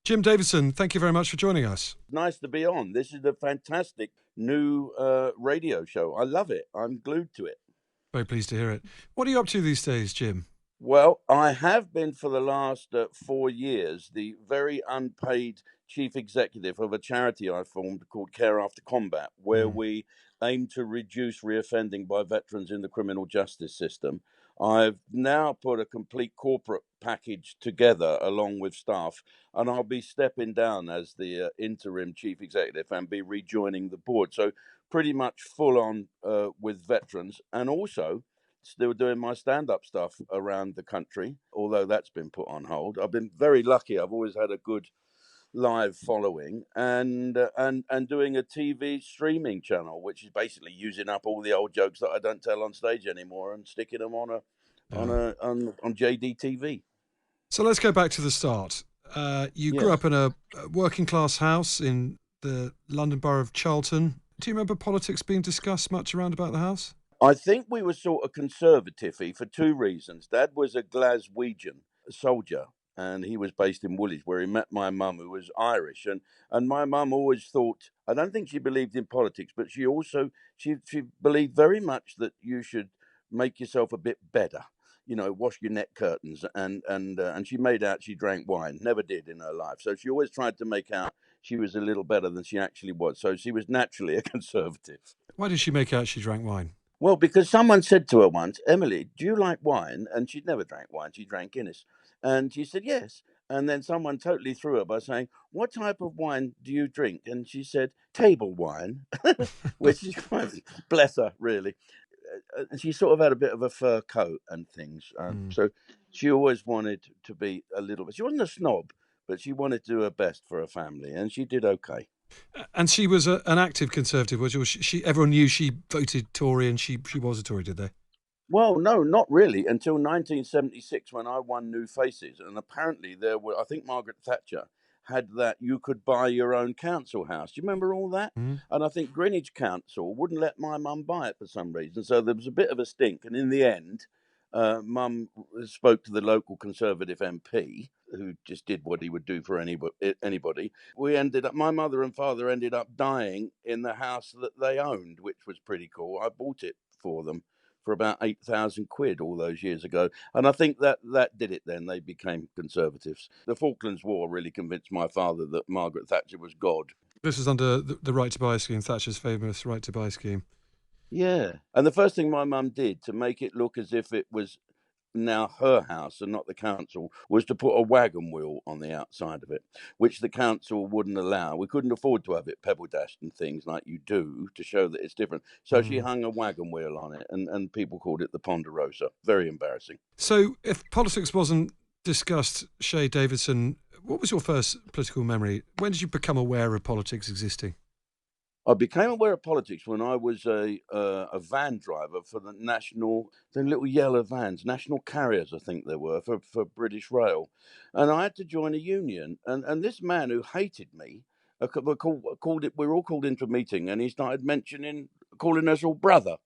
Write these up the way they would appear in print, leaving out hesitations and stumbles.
Jim Davidson, thank you very much for joining us. Nice to be on. This is a fantastic new radio show. I love it. I'm glued to it. Very pleased to hear it. What are you up to these days, Jim? Well, I have been for the last 4 years the very unpaid chief executive of a charity I formed called Care After Combat, where Mm. we aim to reduce reoffending by veterans in the criminal justice system. I've now put a complete corporate package together along with staff, and I'll be stepping down as the interim chief executive and be rejoining the board. So, pretty much full on with veterans, and also still doing my stand-up stuff around the country, although that's been put on hold. I've been very lucky. I've always had a good live following, and doing a TV streaming channel, which is basically using up all the old jokes that I don't tell on stage anymore and sticking them on Yeah. JDTV. So let's go back to the start. You grew Yes. up in a working class house in the London borough of Charlton. Do you remember politics being discussed much around about the house? I think we were sort of conservative-y for two reasons. Dad was a Glaswegian soldier, and he was based in Woolwich, where he met my mum, who was Irish. And my mum always thought, I don't think she believed in politics, but she also she believed very much that you should make yourself a bit better. You know, wash your neck curtains, and she made out she drank wine. Never did in her life. So she always tried to make out she was a little better than she actually was. So she was naturally a conservative. Why did she make out she drank wine? Well, because someone said to her once, Emily, do you like wine? And she'd never drank wine. She drank Guinness. And she said, yes. And then someone totally threw her by saying, what type of wine do you drink? And she said, table wine, which is quite, bless her, really. And she sort of had a bit of a fur coat and things. Mm. So she always wanted to be a little bit, she wasn't a snob, but she wanted to do her best for her family. And she did okay. And she was an active conservative, was she? Everyone knew she voted Tory, and she was a Tory, did they? Well, no, not really, until 1976 when I won New Faces. And apparently there were, I think Margaret Thatcher had that you could buy your own council house. Do you remember all that? Mm. And I think Greenwich Council wouldn't let my mum buy it for some reason. So there was a bit of a stink. And in the end, mum spoke to the local Conservative MP, who just did what he would do for anybody. We ended up, my mother and father ended up dying in the house that they owned, which was pretty cool. I bought it for them for about 8,000 quid all those years ago. And I think that did it then. They became conservatives. The Falklands War really convinced my father that Margaret Thatcher was God. This was under the Right to Buy scheme, Thatcher's famous Right to Buy scheme. Yeah. And the first thing my mum did to make it look as if it was now her house and not the council was to put a wagon wheel on the outside of it, which the council wouldn't allow. We couldn't afford to have it pebble dashed and things like you do to show that it's different. So she Mm. hung a wagon wheel on it, and people called it the Ponderosa. Very embarrassing. So, if politics wasn't discussed, Shay Davidson, what was your first political memory? When did you become aware of politics existing? I became aware of politics when I was a van driver for the little yellow vans, national carriers, I think they were, for British Rail. And I had to join a union. And this man who hated me, we were all called into a meeting, and he started calling us all brother,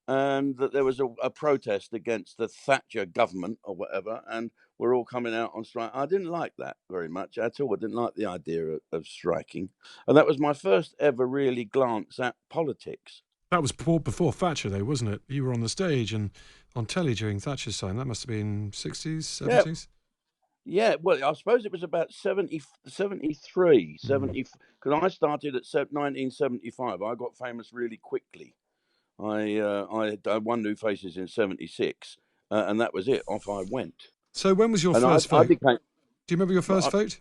and that there was a protest against the Thatcher government or whatever, and we're all coming out on strike. I didn't like that very much at all. I didn't like the idea of striking, and that was my first ever really glance at politics. That was before Thatcher, though, wasn't it? You were on the stage and on telly during Thatcher's time. That must have been 60s, Yeah, 70s. yeah. Well, I suppose it was about 73, Mm. 70, because I started at 1975. I got famous really quickly. I won New Faces in 76, and that was it. Off I went. So, when was your And first I vote? became. Do you remember your first vote?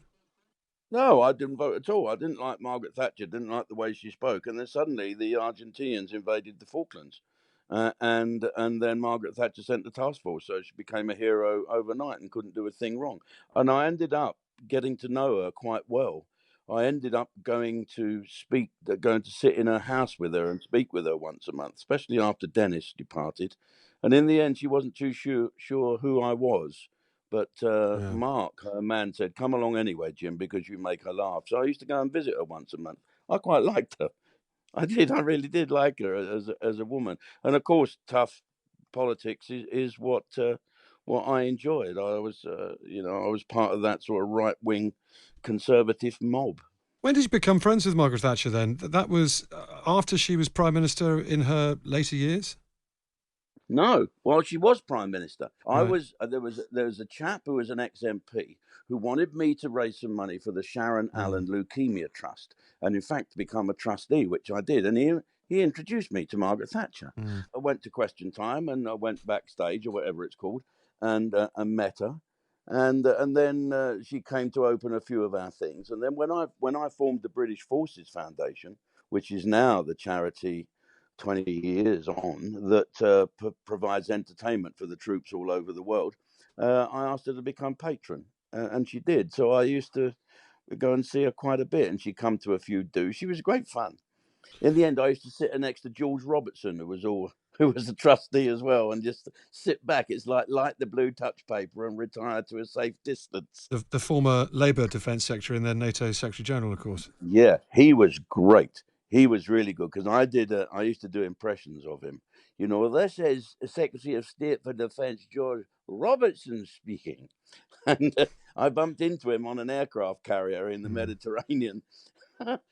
No, I didn't vote at all. I didn't like Margaret Thatcher, didn't like the way she spoke. And then suddenly the Argentinians invaded the Falklands. And then Margaret Thatcher sent the task force, so she became a hero overnight and couldn't do a thing wrong. And I ended up getting to know her quite well. I ended up going to sit in her house with her and speak with her once a month, especially after Dennis departed. And in the end, she wasn't too sure who I was. But Yeah. Mark, her man, said, come along anyway, Jim, because you make her laugh. So I used to go and visit her once a month. I quite liked her. I did. I really did like her as a woman. And of course, tough politics is what I enjoyed. I was, I was part of that sort of right-wing conservative mob. When did you become friends with Margaret Thatcher then? That was after she was Prime Minister in her later years? No, well, she was prime minister. I Right. was there was a chap who was an ex-MP who wanted me to raise some money for the Sharon Mm. Allen Leukemia Trust, and in fact become a trustee, which I did. And he introduced me to Margaret Thatcher. Mm. I went to Question Time, and I went backstage or whatever it's called, and met her. And then she came to open a few of our things. And then when I formed the British Forces Foundation, which is now the charity 20 years on that provides entertainment for the troops all over the world, I asked her to become patron, and she did. So I used to go and see her quite a bit, and she'd come to a few do. She was great fun. In the end, I used to sit next to George Robertson, who was a trustee as well, and just sit back. It's like light the blue touch paper and retire to a safe distance. The former Labour Defence Secretary and then NATO Secretary General, of course. Yeah, he was great. He was really good because I used to do impressions of him. This is Secretary of State for Defence George Robertson speaking. And I bumped into him on an aircraft carrier in the Mm. Mediterranean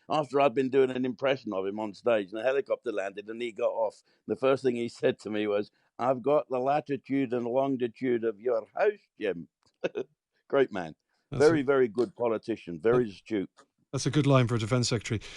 after I'd been doing an impression of him on stage. And a helicopter landed and he got off. The first thing he said to me was, "I've got the latitude and longitude of your house, Jim." Great man. That's a, Very, very good politician. Very astute. that's a good line for a Defence Secretary. Yeah.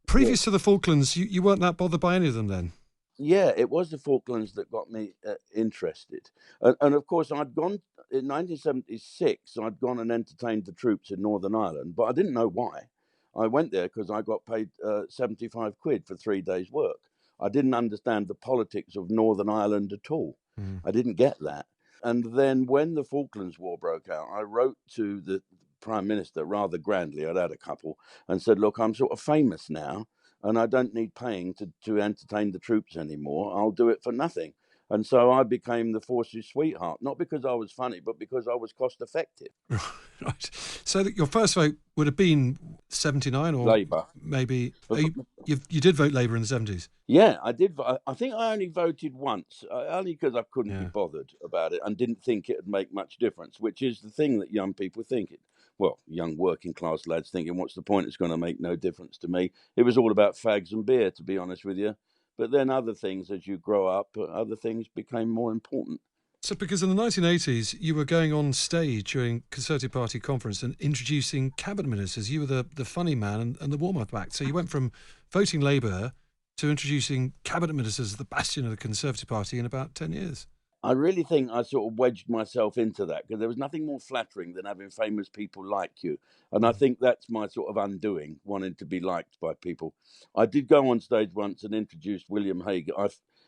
Previous to the Falklands, you weren't that bothered by any of them then? Yeah, it was the Falklands that got me interested. And of course, I'd gone in 1976, I'd gone and entertained the troops in Northern Ireland, but I didn't know why. I went there because I got paid 75 quid for 3 days' work. I didn't understand the politics of Northern Ireland at all. Mm. I didn't get that. And then when the Falklands War broke out, I wrote to the Prime Minister rather grandly. I'd had a couple and said, "Look, I'm sort of famous now and I don't need paying to entertain the troops anymore. I'll do it for nothing." And so I became the forces sweetheart, not because I was funny, but because I was cost effective. Right. So that your first vote would have been 79 or Labour. maybe... You did vote Labour in the 70s? Yeah, I did. I think I only voted once, only because I couldn't be Yeah. bothered about it and didn't think it would make much difference, which is the thing that young people think. Well, young working class lads thinking, what's the point? It's going to make no difference to me. It was all about fags and beer, to be honest with you. But then other things, as you grow up, other things became more important. So because in the 1980s, you were going on stage during Conservative Party conference and introducing cabinet ministers. You were the funny man and the warm-up act. So you went from voting Labour to introducing cabinet ministers as the bastion of the Conservative Party in about 10 years. I really think I sort of wedged myself into that because there was nothing more flattering than having famous people like you. And I think that's my sort of undoing, wanting to be liked by people. I did go on stage once and introduce William Hague.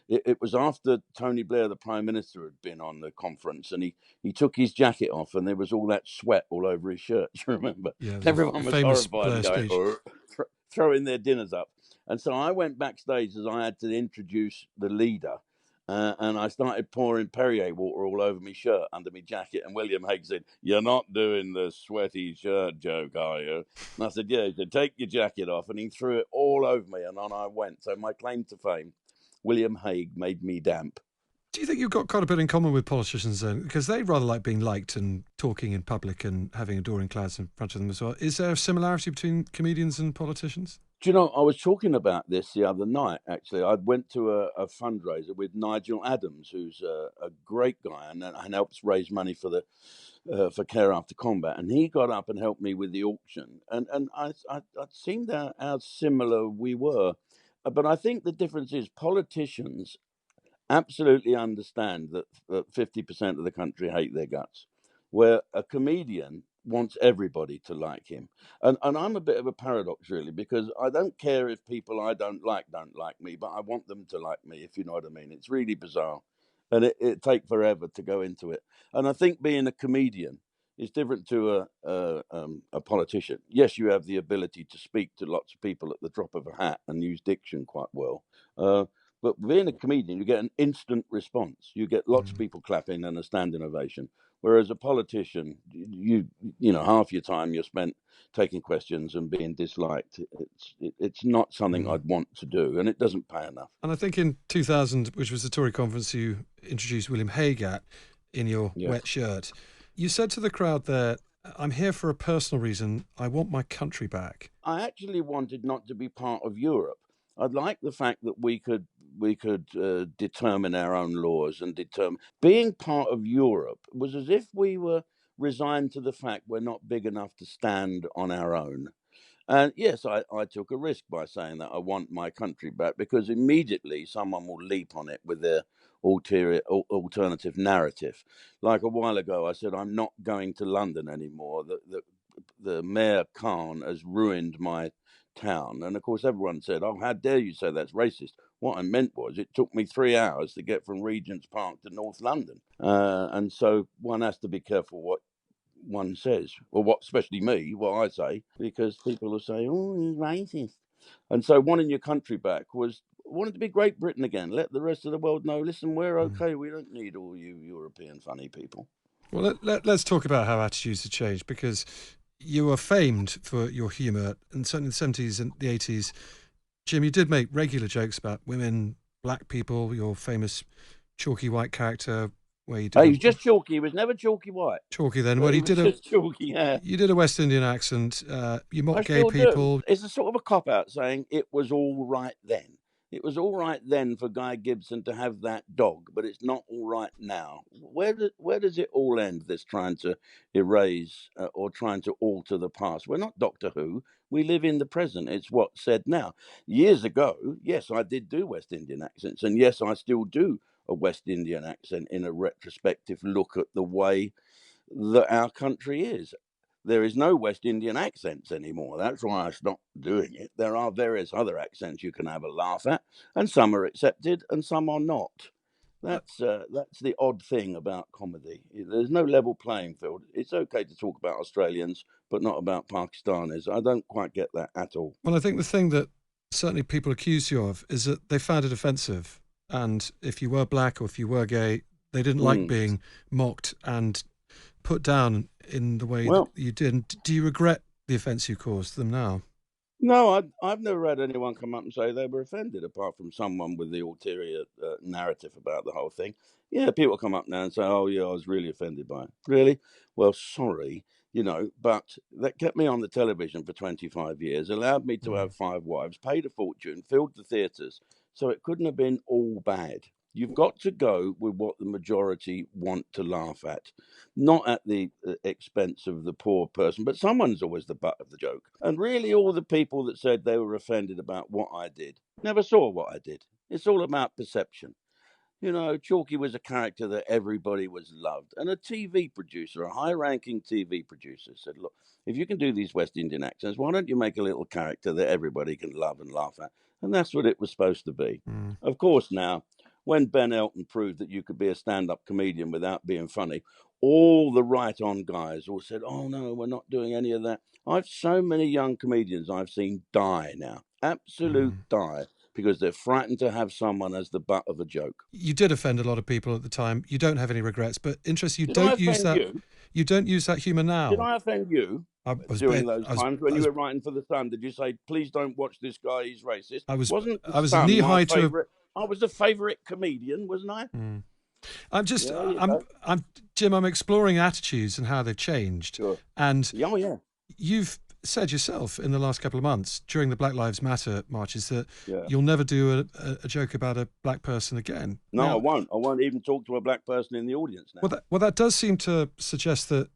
It was after Tony Blair, the Prime Minister, had been on the conference and he took his jacket off and there was all that sweat all over his shirt. Do you remember? Yeah, Everyone the was famous horrified Blair and going, speech. "Oh," throwing their dinners up. And so I went backstage as I had to introduce the leader. And I started pouring Perrier water all over my shirt, under my jacket. And William Hague said, "You're not doing the sweaty shirt joke, are you?" And I said, "Yeah." He said, "Take your jacket off." And he threw it all over me. And on I went. So my claim to fame, William Hague made me damp. Do you think you've got quite a bit in common with politicians then? Because they rather like being liked and talking in public and having adoring crowds in front of them as well. Is there a similarity between comedians and politicians? Do you know, I was talking about this the other night, actually. I went to a fundraiser with Nigel Adams, who's a great guy and helps raise money for Care After Combat. And he got up and helped me with the auction. And I'd seen how similar we were. But I think the difference is politicians absolutely understand that 50% of the country hate their guts, where a comedian wants everybody to like him. And I'm a bit of a paradox, really, because I don't care if people I don't like me, but I want them to like me, if you know what I mean. It's really bizarre. And it take forever to go into it. And I think being a comedian is different to a politician. Yes, you have the ability to speak to lots of people at the drop of a hat and use diction quite well. But being a comedian, you get an instant response. You get lots of people clapping and a standing ovation. Whereas a politician, you know, half your time you're spent taking questions and being disliked. It's not something I'd want to do, and it doesn't pay enough. And I think in 2000, which was the Tory conference you introduced William Hague at, in your Yes. wet shirt. You said to the crowd there, I'm here for a personal reason. I want my country back. I actually wanted not to be part of Europe. I'd like the fact that we could determine our own laws and determine. Being part of Europe was as if we were resigned to the fact we're not big enough to stand on our own. And yes, I took a risk by saying that I want my country back, because immediately someone will leap on it with their alternative narrative. Like a while ago, I said, I'm not going to London anymore. The Mayor Khan has ruined my town. And of course, everyone said, oh, how dare you say that's racist? What I meant was it took me 3 hours to get from Regent's Park to North London. And so one has to be careful what one says, or what, especially me, what I say, because people will say, oh, he's racist. And so wanting your country back was wanting to be Great Britain again. Let the rest of the world know, listen, we're okay. We don't need all you European funny people. Well, let's talk about how attitudes have changed, because you were famed for your humour, and certainly in the 70s and the 80s. Jim, you did make regular jokes about women, black people, your famous chalky white character where you did... He was just chalky. He was never chalky white. Chalky then. Well, Well, he was just chalky, yeah. You did a West Indian accent. You mocked gay still people. Do. It's a sort of a cop-out saying it was all right then. It was all right then for Guy Gibson to have that dog, but it's not all right now. Where does it all end, this trying to erase or trying to alter the past? We're not Doctor Who. We live in the present. It's what's said now. Years ago, yes, I did do West Indian accents, and yes, I still do a West Indian accent in a retrospective look at the way that our country is. There is no West Indian accents anymore. That's why I stopped doing it. There are various other accents you can have a laugh at, and some are accepted and some are not. That's the odd thing about comedy. There's no level playing field. It's okay to talk about Australians, but not about Pakistanis. I don't quite get that at all. Well, I think the thing that certainly people accuse you of is that they found it offensive. And if you were black or if you were gay, they didn't like being mocked and put down in the way that you did. Do you regret the offence you caused them now? No, I've never had anyone come up and say they were offended, apart from someone with the ulterior narrative about the whole thing. Yeah, people come up now and say, oh, yeah, I was really offended by it. Really? Well, sorry, but that kept me on the television for 25 years, allowed me to have 5 wives, paid a fortune, filled the theatres, so it couldn't have been all bad. You've got to go with what the majority want to laugh at, not at the expense of the poor person, but someone's always the butt of the joke. And really, all the people that said they were offended about what I did never saw what I did. It's all about perception. Chalky was a character that everybody was loved. And a TV producer, a high-ranking TV producer, said, look, if you can do these West Indian accents, why don't you make a little character that everybody can love and laugh at? And that's what it was supposed to be. Of course, now, when Ben Elton proved that you could be a stand-up comedian without being funny, all the right-on guys all said, oh, no, we're not doing any of that. I've so many young comedians I've seen die now, absolute die, because they're frightened to have someone as the butt of a joke. You did offend a lot of people at the time. You don't have any regrets, but interesting, you don't use that humour now. Did I offend you during those times when you were writing for The Sun? Did you say, please don't watch this guy, he's racist? I was knee-high to... I was the favourite comedian, wasn't I? Jim, I'm exploring attitudes and how they've changed. Sure. And you've said yourself in the last couple of months during the Black Lives Matter marches that you'll never do a joke about a black person again. No, I won't. I won't even talk to a black person in the audience now. Well, that does seem to suggest that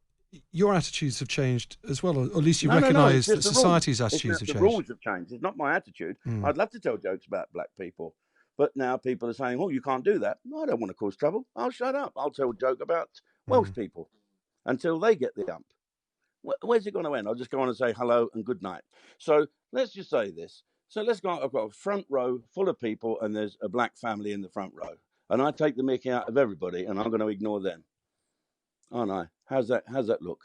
your attitudes have changed as well, or at least you recognise that society's attitudes have changed. The rules have changed. It's not my attitude. I'd love to tell jokes about black people. But now people are saying, oh, you can't do that. No, I don't want to cause trouble. I'll shut up. I'll tell a joke about Welsh people until they get the ump. Where's it going to end? I'll just go on and say hello and good night. So let's just say this. So let's go. I've got a front row full of people and there's a black family in the front row. And I take the mickey out of everybody and I'm going to ignore them. Oh, no. How's that look?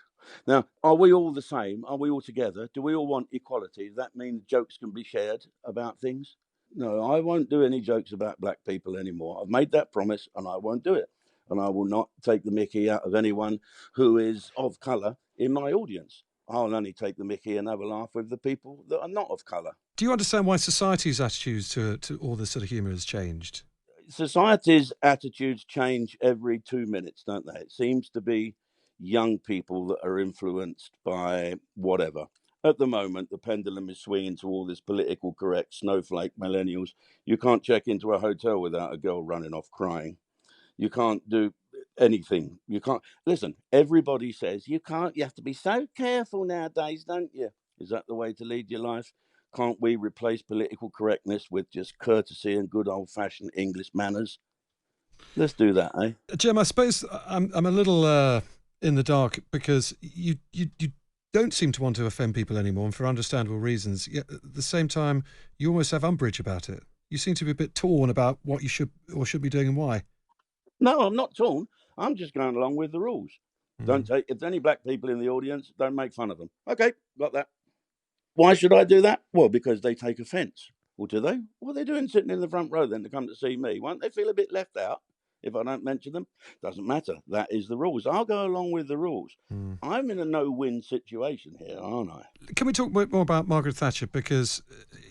Now, are we all the same? Are we all together? Do we all want equality? Does that mean jokes can be shared about things? No, I won't do any jokes about black people anymore. I've made that promise and I won't do it. And I will not take the mickey out of anyone who is of colour in my audience. I'll only take the mickey and have a laugh with the people that are not of colour. Do you understand why society's attitudes to all this sort of humour has changed? society's attitudes change every 2 minutes, don't they? It seems to be young people that are influenced by whatever. At the moment, the pendulum is swinging to all this political correct snowflake millennials. You can't check into a hotel without a girl running off crying. You can't do anything. You can't listen. Everybody says you can't. You have to be so careful nowadays, don't you? Is that the way to lead your life? Can't we replace political correctness with just courtesy and good old-fashioned English manners? Let's do that, eh? Jim, I suppose I'm a little in the dark because you don't seem to want to offend people anymore, and for understandable reasons. Yet at the same time, you almost have umbrage about it. You seem to be a bit torn about what you should or should be doing and why. No, I'm not torn. I'm just going along with the rules. Don't take. If there's any black people in the audience, don't make fun of them. Okay, got that. Why should I do that? Well, because they take offence. Well, do they? What are they doing sitting in the front row then to come to see me? Won't they feel a bit left out if I don't mention them? Doesn't matter. That is the rules. I'll go along with the rules. I'm in a no-win situation here, aren't I? Can we talk a bit more about Margaret Thatcher? Because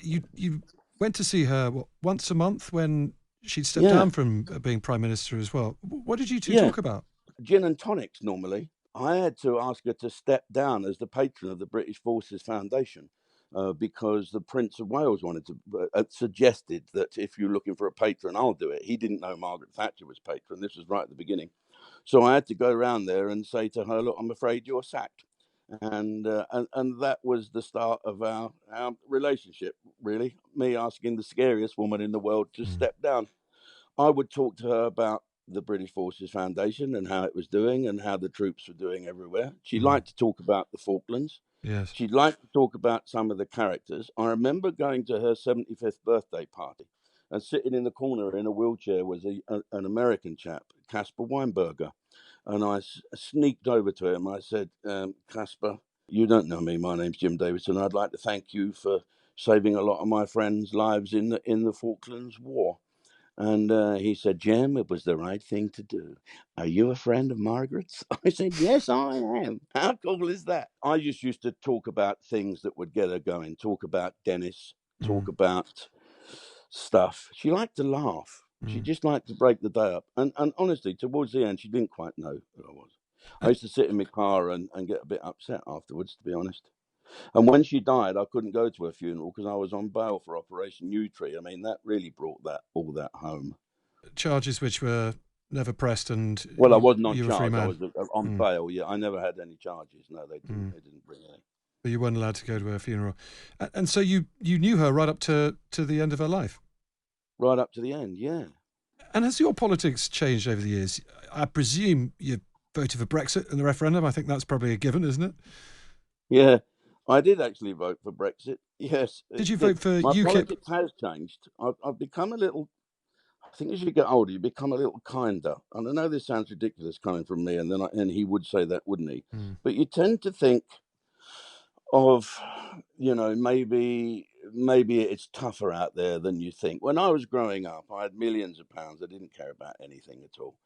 you went to see her once a month when she'd stepped down from being Prime Minister as well. What did you two talk about? Gin and tonics, normally. I had to ask her to step down as the patron of the British Forces Foundation because the Prince of Wales wanted to suggested that if you're looking for a patron, I'll do it. He didn't know Margaret Thatcher was patron. This was right at the beginning. So I had to go around there and say to her, look, I'm afraid you're sacked. And that was the start of our relationship, really. Me asking the scariest woman in the world to step down. I would talk to her about the British Forces Foundation and how it was doing and how the troops were doing everywhere. She liked to talk about the Falklands. Yes. She'd like to talk about some of the characters. I remember going to her 75th birthday party and sitting in the corner in a wheelchair was an American chap, Caspar Weinberger. And I sneaked over to him. I said, Caspar, you don't know me. My name's Jim Davidson. I'd like to thank you for saving a lot of my friends' lives in the Falklands War. And he said, Jim, it was the right thing to do. Are you a friend of Margaret's? I said, yes, I am. How cool is that? I just used to talk about things that would get her going, talk about Dennis, talk about stuff. She liked to laugh. She just liked to break the day up. And honestly, towards the end, she didn't quite know who I was. I used to sit in my car and get a bit upset afterwards, to be honest. And when she died, I couldn't go to her funeral because I was on bail for Operation Yew Tree. I mean, that really brought all that home. Charges which were never pressed, and Well, I wasn't on you were a free charge. I man. was on bail. Yeah, I never had any charges. No, they didn't. They didn't bring any. But you weren't allowed to go to her funeral, and so you knew her right up to the end of her life. Right up to the end, yeah. And has your politics changed over the years? I presume you voted for Brexit in the referendum. I think that's probably a given, isn't it? Yeah, I did actually vote for Brexit. Yes. Did you vote for My UKIP? politics has changed. I've become a little. I think as you get older, you become a little kinder. And I know this sounds ridiculous coming from me, and he would say that, wouldn't he? But you tend to think of, maybe it's tougher out there than you think. When I was growing up, I had millions of pounds. I didn't care about anything at all.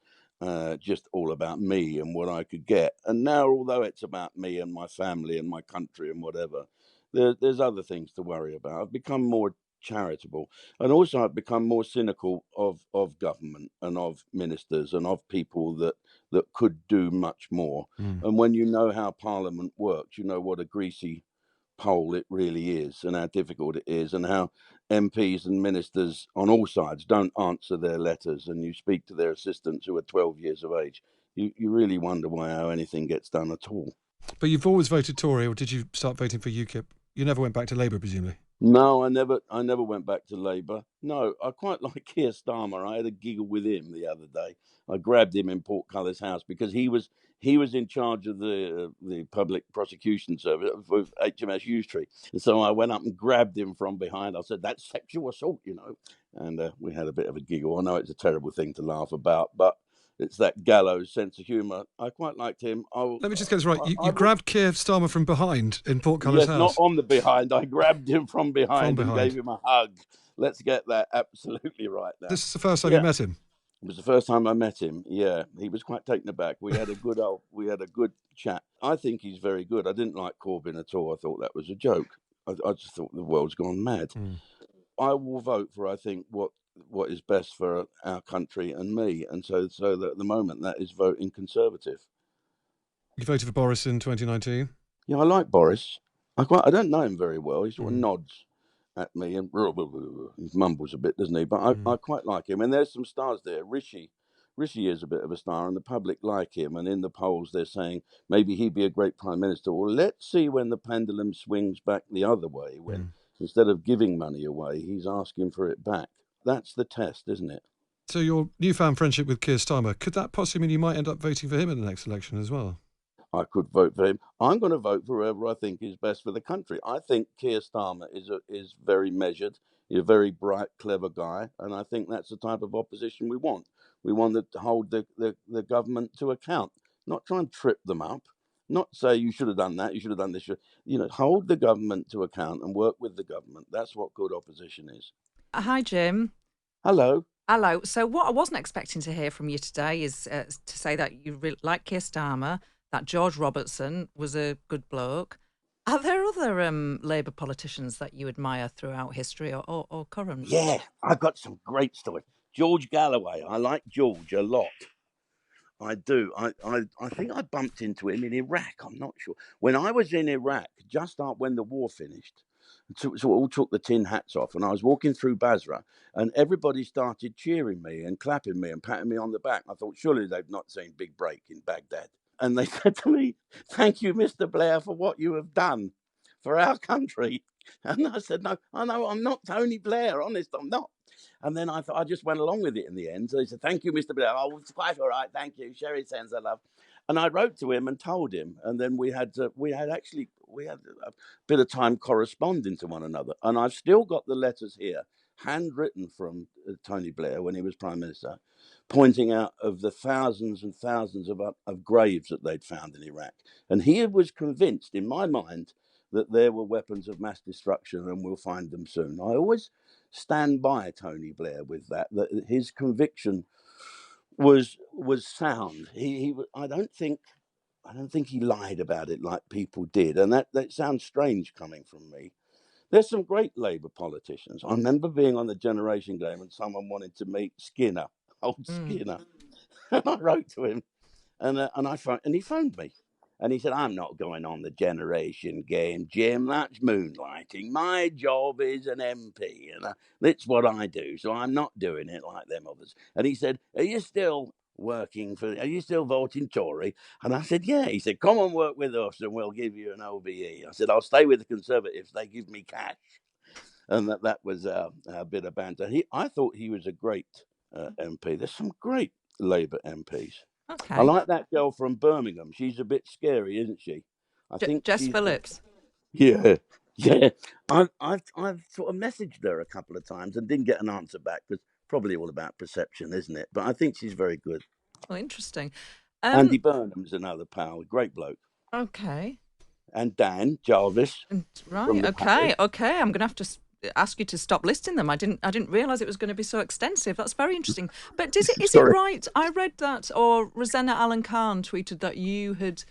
Just all about me and what I could get. And now, although it's about me and my family and my country and whatever, there's other things to worry about. I've become more charitable, and also I've become more cynical of government and of ministers and of people that could do much more. And when you know how Parliament works, you know what a greasy pole it really is and how difficult it is, and how MPs and ministers on all sides don't answer their letters, and you speak to their assistants who are 12 years of age. You really wonder how anything gets done at all. But you've always voted Tory, or did you start voting for UKIP? You never went back to Labour, presumably. No, I never went back to Labour. No, I quite like Keir Starmer. I had a giggle with him the other day. I grabbed him in Portcullis House because he was in charge of the public prosecution service with HMS Yew Tree. And so I went up and grabbed him from behind. I said, "That's sexual assault, you know." And we had a bit of a giggle. I know it's a terrible thing to laugh about, but it's that gallows sense of humour. I quite liked him. Let me just get this right. You grabbed Keir Starmer from behind in Portcullis House? Yes, not on the behind. I grabbed him from behind and gave him a hug. Let's get that absolutely right now. This is the first time you met him? It was the first time I met him. Yeah, he was quite taken aback. We had a good chat. I think he's very good. I didn't like Corbyn at all. I thought that was a joke. I just thought the world's gone mad. I will vote for, I think, what what is best for our country and me. And so that at the moment, that is voting Conservative. You voted for Boris in 2019? Yeah, I like Boris. I don't know him very well. He sort of nods at me and he mumbles a bit, doesn't he? But I quite like him. And there's some stars there. Rishi is a bit of a star, and the public like him. And in the polls, they're saying maybe he'd be a great prime minister. Well, let's see when the pendulum swings back the other way, when instead of giving money away, he's asking for it back. That's the test, isn't it? So your newfound friendship with Keir Starmer, could that possibly mean you might end up voting for him in the next election as well? I could vote for him. I'm going to vote for whoever I think is best for the country. I think Keir Starmer is very measured. He's a very bright, clever guy, and I think that's the type of opposition we want. We want to hold the government to account, not try and trip them up, not say you should have done that, you should have done this. Hold the government to account and work with the government. That's what good opposition is. Hi, Jim. Hello. Hello. So what I wasn't expecting to hear from you today is to say that you like Keir Starmer, that George Robertson was a good bloke. Are there other Labour politicians that you admire throughout history or current? Yeah, I've got some great stories. George Galloway. I like George a lot. I do. I think I bumped into him in Iraq. I'm not sure. When I was in Iraq, just after when the war finished, so we all took the tin hats off, and I was walking through Basra, and everybody started cheering me and clapping me and patting me on the back. I thought, surely they've not seen Big Break in Baghdad. And they said to me, "Thank you, Mr. Blair, for what you have done for our country." And I said, "No, I know I'm not Tony Blair. Honest, I'm not." And then I thought I just went along with it in the end. So he said, "Thank you, Mr. Blair." "Oh, it's quite all right, thank you. Sherry sends her love." And I wrote to him and told him, and then we had a bit of time corresponding to one another. And I've still got the letters here, handwritten from Tony Blair when he was Prime Minister, pointing out of the thousands and thousands of graves that they'd found in Iraq. And he was convinced, in my mind, that there were weapons of mass destruction and we'll find them soon. I always stand by Tony Blair with that his conviction was sound. I don't think he lied about it like people did. And that sounds strange coming from me. There's some great Labour politicians. I remember being on the Generation Game and someone wanted to meet Skinner, old Skinner. And I wrote to him and he phoned me. And he said, "I'm not going on the Generation Game, Jim. That's moonlighting. My job is an MP, and that's what I do. So I'm not doing it like them others." And he said, "Are you still are you still voting Tory?" And I said, "Yeah." He said, "Come and work with us and we'll give you an OBE." I said, "I'll stay with the Conservatives. They give me cash." And that was a bit of banter. I thought he was a great MP. There's some great Labour MPs. Okay. I like that girl from Birmingham. She's a bit scary, isn't she? I think Jess she's Phillips. Yeah. I've sort of messaged her a couple of times and didn't get an answer back because probably all about perception, isn't it? But I think she's very good. Oh, interesting. Andy Burnham's another pal, great bloke. Okay. And Dan Jarvis. Right. Okay. I'm going to have to ask you to stop listing them. I didn't realise it was going to be so extensive. That's very interesting. But is it right? I read that, or Rosanna Allen Khan tweeted that you had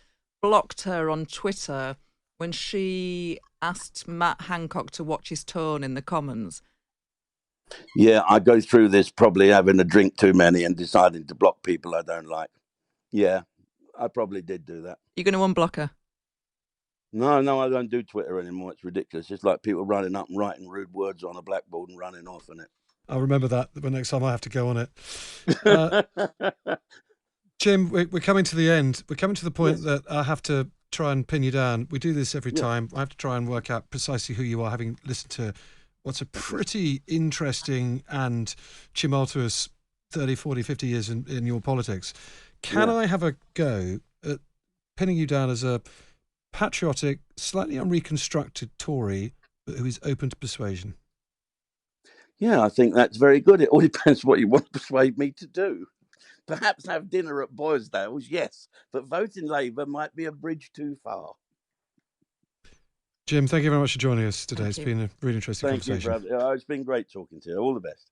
blocked her on Twitter when she asked Matt Hancock to watch his tone in the Commons. Yeah, I go through this probably having a drink too many and deciding to block people I don't like. Yeah, I probably did do that. You're going to unblock her? No, I don't do Twitter anymore. It's ridiculous. It's like people running up and writing rude words on a blackboard and running off on it. I'll remember that the next time I have to go on it. Jim, we're coming to the end. We're coming to the point that I have to try and pin you down. We do this every time. I have to try and work out precisely who you are, having listened to what's a pretty interesting and tumultuous 30, 40, 50 years in your politics. Can I have a go at pinning you down as a patriotic, slightly unreconstructed Tory, but who is open to persuasion? Yeah, I think that's very good. It all depends what you want to persuade me to do. Perhaps have dinner at Boysdale's, yes, but voting Labour might be a bridge too far. Jim, thank you very much for joining us today. It's been a really interesting conversation. Thank you, brother. It's been great talking to you. All the best.